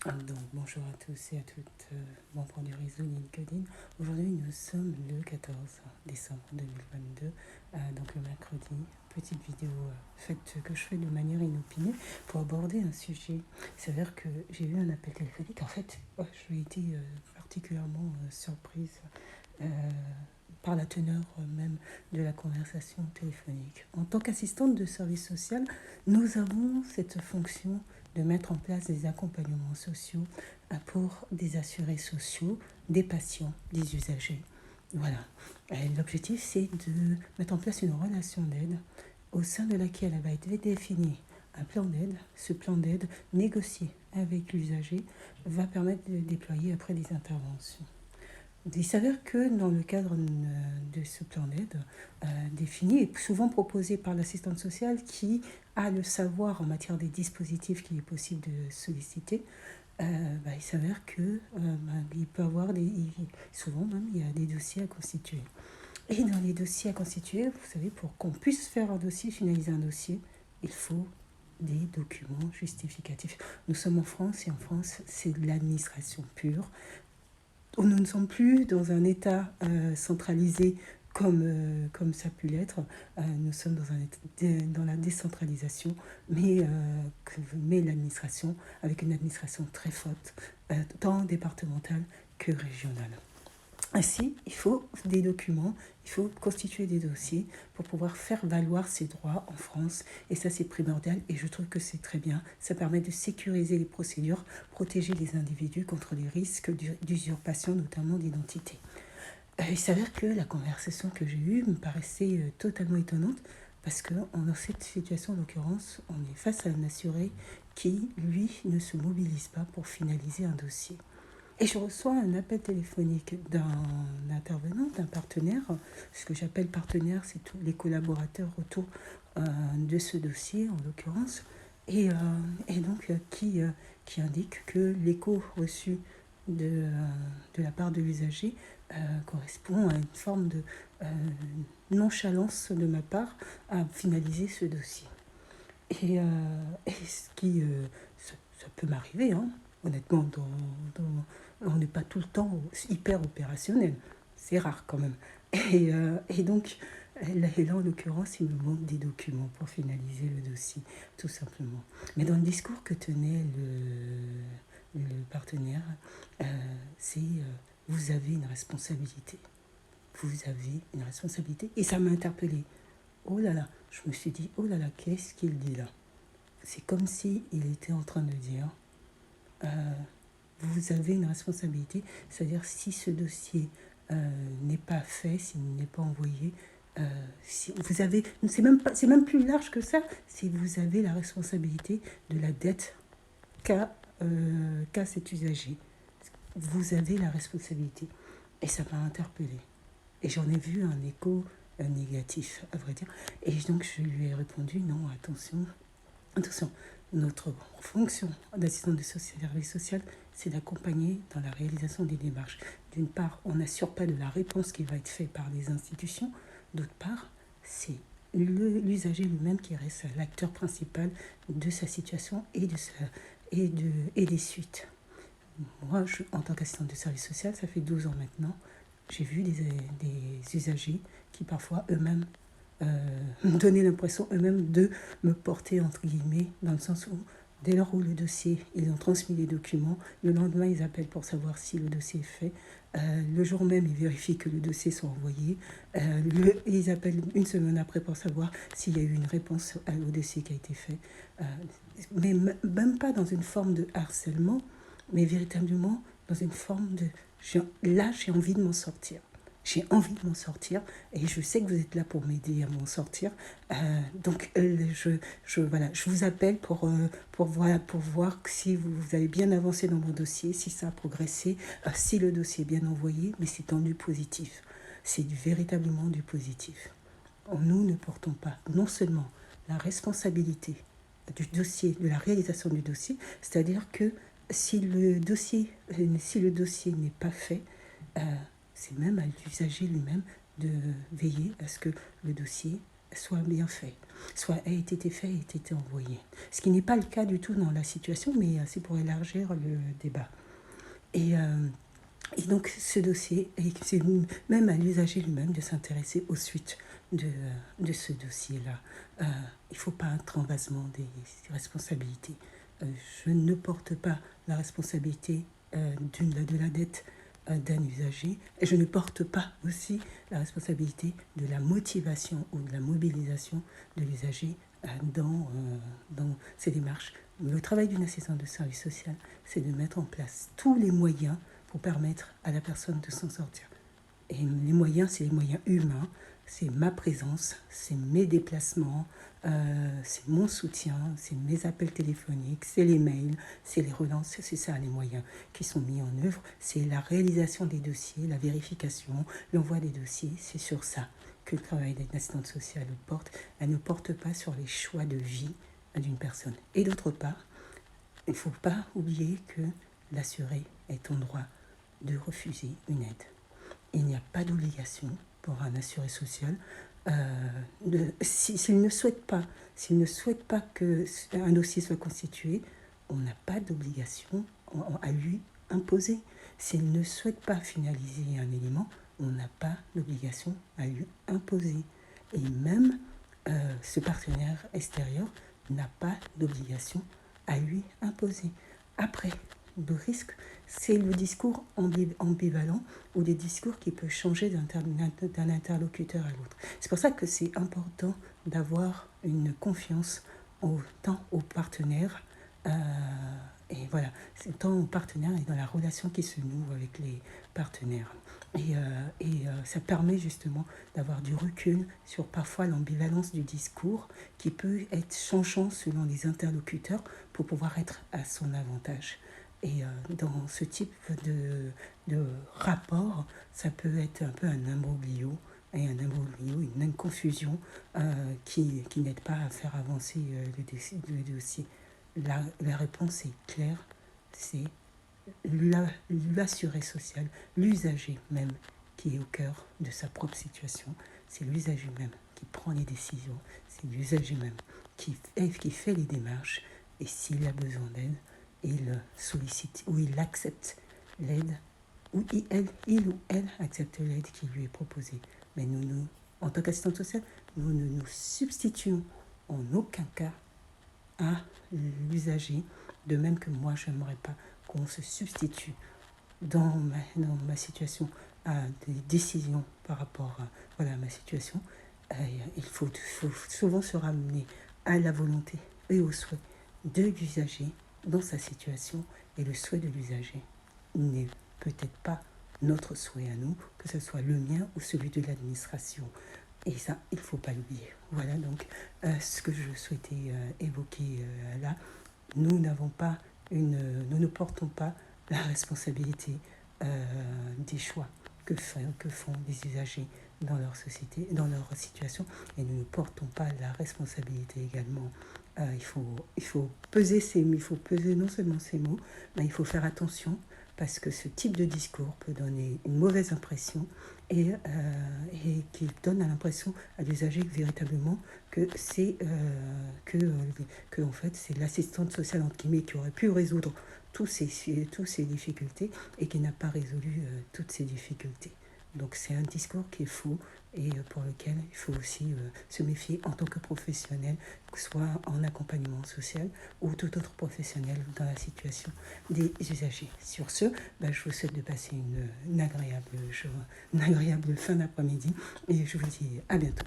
Donc, bonjour à tous et à toutes, membres du réseau LinkedIn. Aujourd'hui, nous sommes le 14 décembre 2022, donc le mercredi. Petite vidéo que je fais de manière inopinée pour aborder un sujet. Il s'avère que j'ai eu un appel téléphonique. En fait, j'ai été particulièrement surprise par la teneur même de la conversation téléphonique. En tant qu'assistante de service social, nous avons cette fonction de mettre en place des accompagnements sociaux pour des assurés sociaux, des patients, des usagers. Voilà. L'objectif, c'est de mettre en place une relation d'aide au sein de laquelle va être défini un plan d'aide. Ce plan d'aide, négocié avec l'usager, va permettre de déployer après des interventions. Il s'avère que dans le cadre de ce plan d'aide défini et souvent proposé par l'assistante sociale qui a le savoir en matière des dispositifs qu'il est possible de solliciter, il s'avère que il peut avoir souvent même il y a des dossiers à constituer. Et dans les dossiers à constituer, vous savez, pour qu'on puisse faire un dossier, finaliser un dossier, il faut des documents justificatifs. Nous sommes en France et en France, c'est de l'administration pure. Nous ne sommes plus dans un État centralisé comme ça a pu l'être. Nous sommes dans la décentralisation, mais l'administration, avec une administration très forte, tant départementale que régionale. Ainsi, il faut des documents, il faut constituer des dossiers pour pouvoir faire valoir ses droits en France. Et ça, c'est primordial et je trouve que c'est très bien. Ça permet de sécuriser les procédures, protéger les individus contre les risques d'usurpation, notamment d'identité. Il s'avère que la conversation que j'ai eue me paraissait totalement étonnante parce que dans cette situation, en l'occurrence, on est face à un assuré qui, lui, ne se mobilise pas pour finaliser un dossier. Et je reçois un appel téléphonique d'un intervenant, d'un partenaire. Ce que j'appelle partenaire, c'est tous les collaborateurs autour de ce dossier, en l'occurrence. Et donc, qui indique que l'écho reçu de la part de l'usager correspond à une forme de nonchalance de ma part à finaliser ce dossier. Et ce qui, ça peut m'arriver, hein, honnêtement, on n'est pas tout le temps hyper opérationnel. C'est rare quand même. Et donc, là, en l'occurrence, il me manque des documents pour finaliser le dossier, tout simplement. Mais dans le discours que tenait le partenaire, c'est vous avez une responsabilité. Vous avez une responsabilité. Et ça m'a interpellée. Oh là là, je me suis dit, oh là là, qu'est-ce qu'il dit là? C'est comme s'il était en train de dire, vous avez une responsabilité, c'est-à-dire si ce dossier n'est pas fait, s'il n'est pas envoyé, si vous avez, c'est même plus large que ça, si vous avez la responsabilité de la dette qu'a cet usager. Vous avez la responsabilité. Et ça m'a interpellée. Et j'en ai vu un écho négatif, à vrai dire. Et donc, je lui ai répondu, non, attention, notre fonction d'assistant de service social, c'est d'accompagner dans la réalisation des démarches. D'une part, on n'assure pas de la réponse qui va être faite par les institutions. D'autre part, c'est l'usager lui-même qui reste l'acteur principal de sa situation et des suites. Moi, en tant qu'assistante de service social, ça fait 12 ans maintenant, j'ai vu des usagers qui parfois eux-mêmes me donnaient l'impression eux-mêmes de me porter entre guillemets, dans le sens où dès lors où le dossier, ils ont transmis les documents, le lendemain ils appellent pour savoir si le dossier est fait, le jour même ils vérifient que le dossier soit envoyé, ils appellent une semaine après pour savoir s'il y a eu une réponse au dossier qui a été fait, mais même pas dans une forme de harcèlement, mais véritablement dans une forme de là j'ai envie de m'en sortir. J'ai envie de m'en sortir et je sais que vous êtes là pour m'aider à m'en sortir. Donc, je vous appelle pour voir si vous avez bien avancé dans mon dossier, si ça a progressé, si le dossier est bien envoyé, mais c'est dans du positif. C'est véritablement du positif. Nous ne portons pas non seulement la responsabilité du dossier, de la réalisation du dossier, c'est-à-dire que si le dossier n'est pas fait, c'est même à l'usager lui-même de veiller à ce que le dossier soit bien fait, soit ait été fait, ait été envoyé. Ce qui n'est pas le cas du tout dans la situation, mais c'est pour élargir le débat. Et donc ce dossier, et c'est même à l'usager lui-même de s'intéresser aux suites de ce dossier-là. Il ne faut pas un renversement des responsabilités. Je ne porte pas la responsabilité de la dette d'un usager, et je ne porte pas aussi la responsabilité de la motivation ou de la mobilisation de l'usager dans ces démarches. Le travail d'une assistante de service social, c'est de mettre en place tous les moyens pour permettre à la personne de s'en sortir. Et les moyens, c'est les moyens humains, c'est ma présence, c'est mes déplacements, c'est mon soutien, c'est mes appels téléphoniques, c'est les mails, c'est les relances, c'est ça les moyens qui sont mis en œuvre, c'est la réalisation des dossiers, la vérification, l'envoi des dossiers, c'est sur ça que le travail d'une assistante sociale porte. Elle ne porte pas sur les choix de vie d'une personne. Et d'autre part, il ne faut pas oublier que l'assuré est en droit de refuser une aide. Il n'y a pas d'obligation pour un assuré social s'il ne souhaite pas qu'un dossier soit constitué, on n'a pas d'obligation à lui imposer. S'il ne souhaite pas finaliser un élément, on n'a pas d'obligation à lui imposer. Et même ce partenaire extérieur n'a pas d'obligation à lui imposer. Après, le risque, c'est le discours ambivalent ou des discours qui peuvent changer d'un interlocuteur à l'autre. C'est pour ça que c'est important d'avoir une confiance tant aux partenaires et voilà, c'est tant aux partenaires et dans la relation qui se noue avec les partenaires. Ça permet justement d'avoir du recul sur parfois l'ambivalence du discours qui peut être changeant selon les interlocuteurs pour pouvoir être à son avantage. Et dans ce type de rapport, ça peut être un peu un imbroglio, une confusion qui n'aide pas à faire avancer le dossier. La réponse est claire, c'est l'assuré social, l'usager même qui est au cœur de sa propre situation. C'est l'usager même qui prend les décisions, c'est l'usager même qui fait les démarches, et s'il a besoin d'aide, il sollicite ou il accepte l'aide, ou il ou elle accepte l'aide qui lui est proposée. Mais nous, en tant qu'assistante sociale, nous ne nous substituons en aucun cas à l'usager, de même que moi, je n'aimerais pas qu'on se substitue dans ma situation à des décisions par rapport à ma situation. Il faut souvent se ramener à la volonté et au souhait de l'usager dans sa situation, et le souhait de l'usager n'est peut-être pas notre souhait à nous, que ce soit le mien ou celui de l'administration. Et ça, il ne faut pas l'oublier. Voilà donc ce que je souhaitais évoquer là. Nous ne portons pas la responsabilité des choix que font les usagers dans leur société, dans leur situation, et nous ne portons pas la responsabilité également. Il faut peser non seulement ces mots, mais il faut faire attention, parce que ce type de discours peut donner une mauvaise impression et qui donne l'impression à l'usager véritablement que en fait c'est l'assistante sociale entre guillemets qui aurait pu résoudre toutes ces difficultés et qui n'a pas résolu toutes ces difficultés. Donc c'est un discours qui est faux et pour lequel il faut aussi se méfier en tant que professionnel, soit en accompagnement social ou tout autre professionnel dans la situation des usagers. Sur ce, je vous souhaite de passer une agréable fin d'après-midi et je vous dis à bientôt.